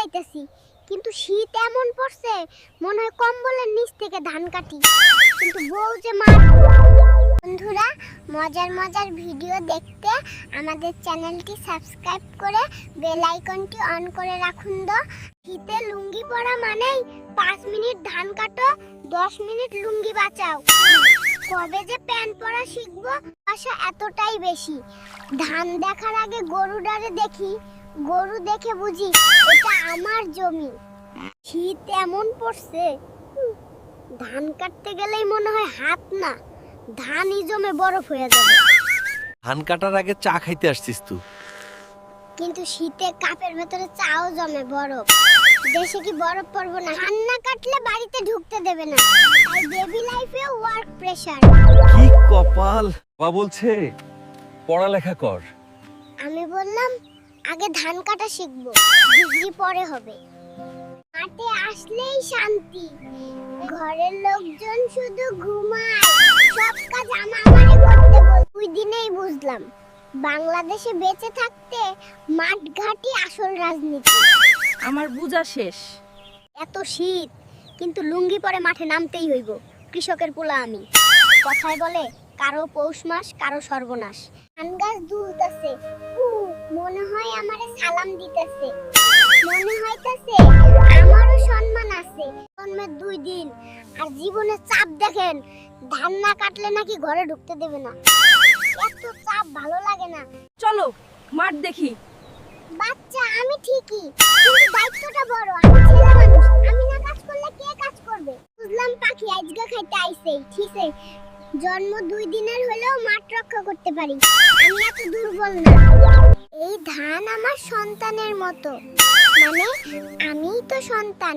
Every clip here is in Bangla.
যাইতেছি, কিন্তু শীত এমন পড়ছে মনে হয় কম্বলের নিচ থেকে ধান কাটি। কিন্তু বউ যে মারবো। বন্ধুরা, মজার মজার ভিডিও দেখতে আমাদের চ্যানেলটি সাবস্ক্রাইব করে বেল আইকনটি অন করে রাখুন। শীতে লুঙ্গি পরা মানেই 5 মিনিট ধান কাটো, 10 মিনিট লুঙ্গি বাঁচাও। কবে যে প্যান্ট পরা শিখবো, আশা এতটাই বেশি। ধান দেখার আগে গরু ডারে দেখি, গরু দেখে বুঝি এটা আমার জমি। শীত এমন পড়ছে, ধান কাটতে গেলেই মনে হয় হাত না, ধানই জমে বরফ হয়ে যাবে। ধান কাটার আগে চা খাইতে আসছিস তুই? কিন্তু শীতে কাপের ভেতরে চাও জমে বরফ। দেশে কি বরফ পড়বো না? ধান না কাটলে বাড়িতে ঢুকতে দেবে না। তাই বেবি লাইফে ওয়ার্ক প্রেসার। কি কপাল! বাবা বলছে পড়ালেখা কর। আমি বললাম আগে ধান কাটা শিখবো, ডিগ্রি পরে হবে। মাঠে আসলেই শান্তি, ঘরের লোকজন শুধু ঘুমায়, সব কাজ আমারে করতে বল। 2 দিনেই বুঝলাম বাংলাদেশে বেঁচে থাকতে মাঠ ঘাটই আসল রাজনীতি। আমার বুঝা শেষ। এত শীত, কিন্তু লুঙ্গি পরে মাঠে নামতেই হইব। কৃষকের পোলা আমি। কথায় বলে কারো পৌষ মাস কারো সর্বনাশ। ধান গাছ দুলতেছে, মনে হয় আমারে সালাম দিতেছে। মনে হইতাছে আমারও সম্মান আছে। জন্মের 2 দিন আর জীবনের চাপ দেখেন, ধান না কাটলে নাকি ঘরে ঢুকতে দেবে না। এত চাপ ভালো লাগে না। চলো মাঠ দেখি। বাচ্চা আমি ঠিকই, কিন্তু দায়িত্বটা বড়। আমি ছেলে মানুষ, আমি না কাজ করলে কে কাজ করবে? বুঝলাম পাখি আজগা খাইতে আইছে, ঠিকই। জন্ম 2 দিনের হলেও মাঠ রক্ষা করতে পারি। আমি এত দুর্বল না। এই ধান আমার সন্তানের মতো, মানে আমিই তো সন্তান,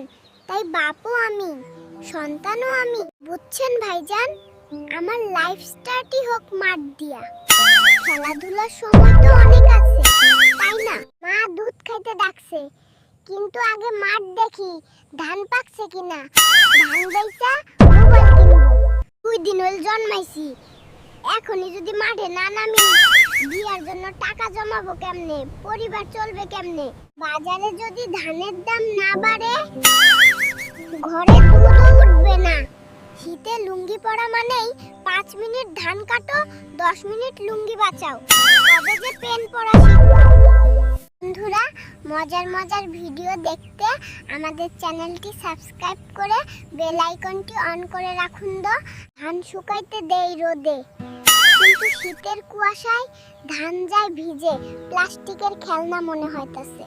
তাই বাপও আমি, সন্তানও আমি। বুঝছেন ভাইজান, আমার লাইফ স্টার্টই হোক মাঠ দিয়া। খেলাধুলার সময় তো অনেক আছে, তাই না? মা দুধ খাইতে ডাকছে, কিন্তু আগে মাঠ দেখি ধান পাকছে কিনা। ধান বেচা মোবাইল কিনবো। 2 দিন হল জন্মাইছি, এখনই যদি মাঠে না নামি বিয়ার জন্য টাকা জমাবো কেমনে? পরিবার চলবে কেমনে? বাজারে যদি ধানের দাম না বাড়ে, ঘরে দুধও উঠবে না। শীতে লুঙ্গি পরা মানেই 5 মিনিট ধান কাটো, 10 মিনিট লুঙ্গি বাঁচাও। কবে যে পেন পরা শিখবো? বন্ধুরা, মজার মজার ভিডিও দেখতে আমাদের চ্যানেলটি সাবস্ক্রাইব করে বেল আইকনটি অন করে রাখুন। ধান শুকাইতে দেই রোদে, কিন্তু শীতের কুয়াশায় ধান যায় ভিজে, প্লাস্টিকের খেলনা মনে হইতাছে।